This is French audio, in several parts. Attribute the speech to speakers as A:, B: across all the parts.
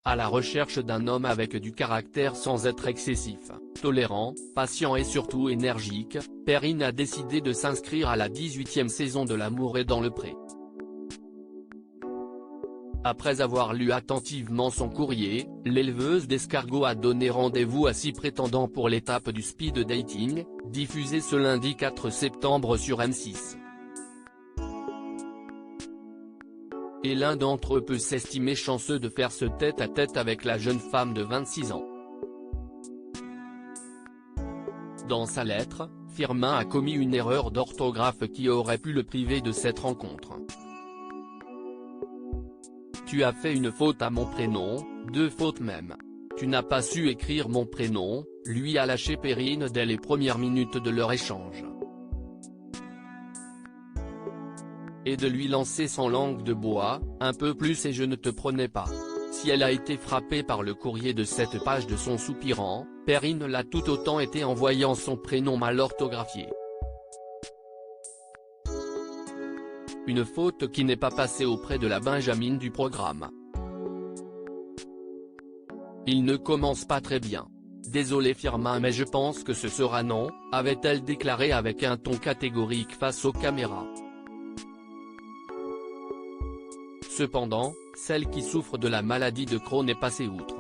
A: À la recherche d'un homme avec du caractère sans être excessif, tolérant, patient et surtout énergique, Perrine a décidé de s'inscrire à la 18e saison de L'amour est dans le pré. Après avoir lu attentivement son courrier, l'éleveuse d'escargots a donné rendez-vous à 6 prétendants pour l'étape du speed dating, diffusée ce lundi 4 septembre sur M6. Et l'un d'entre eux peut s'estimer chanceux de faire ce tête-à-tête avec la jeune femme de 26 ans. Dans sa lettre, Firmin a commis une erreur d'orthographe qui aurait pu le priver de cette rencontre. Tu as fait une faute à mon prénom, 2 fautes même. Tu n'as pas su écrire mon prénom, lui a lâché Perrine dès les premières minutes de leur échange. Et de lui lancer sans langue de bois, un peu plus et je ne te prenais pas. Si elle a été frappée par le courrier de cette page de son soupirant, Perrine l'a tout autant été en voyant son prénom mal orthographié. Une faute qui n'est pas passée auprès de la Benjamine du programme. Il ne commence pas très bien. Désolé Firmin mais je pense que ce sera non, avait-elle déclaré avec un ton catégorique face aux caméras. Cependant, celle qui souffre de la maladie de Crohn est passée outre.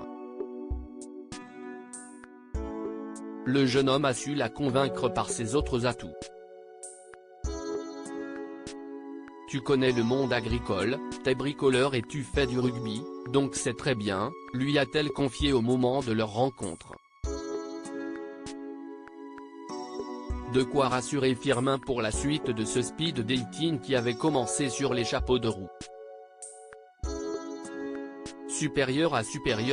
A: Le jeune homme a su la convaincre par ses autres atouts. Tu connais le monde agricole, t'es bricoleur et tu fais du rugby, donc c'est très bien, lui a-t-elle confié au moment de leur rencontre. De quoi rassurer Firmin pour la suite de ce speed dating qui avait commencé sur les chapeaux de roue. Supérieur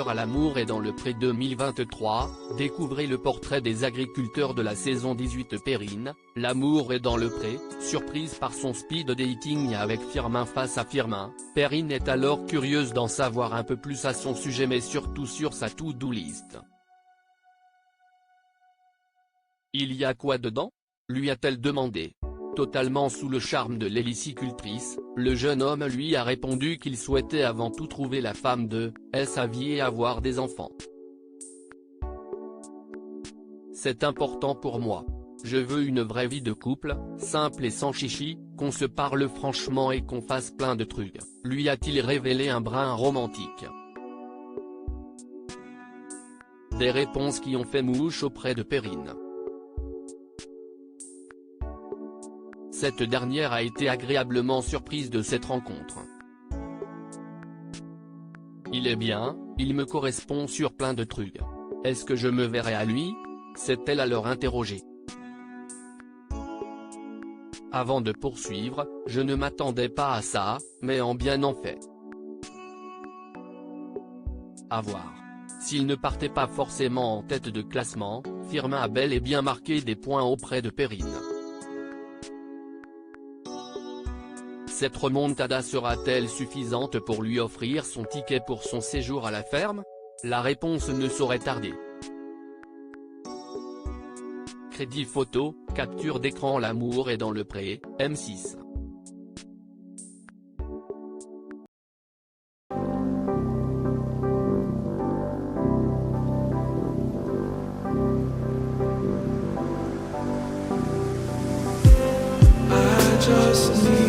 A: à l'amour est dans le pré 2023, découvrez le portrait des agriculteurs de la saison 18 Perrine, L'amour est dans le pré, surprise par son speed dating avec Firmin face à Firmin, Perrine est alors curieuse d'en savoir un peu plus à son sujet mais surtout sur sa to-do list. Il y a quoi dedans ? Lui a-t-elle demandé. Totalement sous le charme de l'hélicicultrice, le jeune homme lui a répondu qu'il souhaitait avant tout trouver la femme de sa vie et avoir des enfants. C'est important pour moi. Je veux une vraie vie de couple, simple et sans chichi, qu'on se parle franchement et qu'on fasse plein de trucs, lui a-t-il révélé un brin romantique. Des réponses qui ont fait mouche auprès de Perrine. Cette dernière a été agréablement surprise de cette rencontre. Il est bien, il me correspond sur plein de trucs. Est-ce que je me verrai à lui ? S'est-elle alors interrogée. Avant de poursuivre, je ne m'attendais pas à ça, mais en bien en fait. À voir. S'il ne partait pas forcément en tête de classement, Firmin a bel et bien marqué des points auprès de Perrine. Cette remontada sera-t-elle suffisante pour lui offrir son ticket pour son séjour à la ferme ? La réponse ne saurait tarder. Crédit photo, capture d'écran L'amour est dans le pré, M6.
B: I just need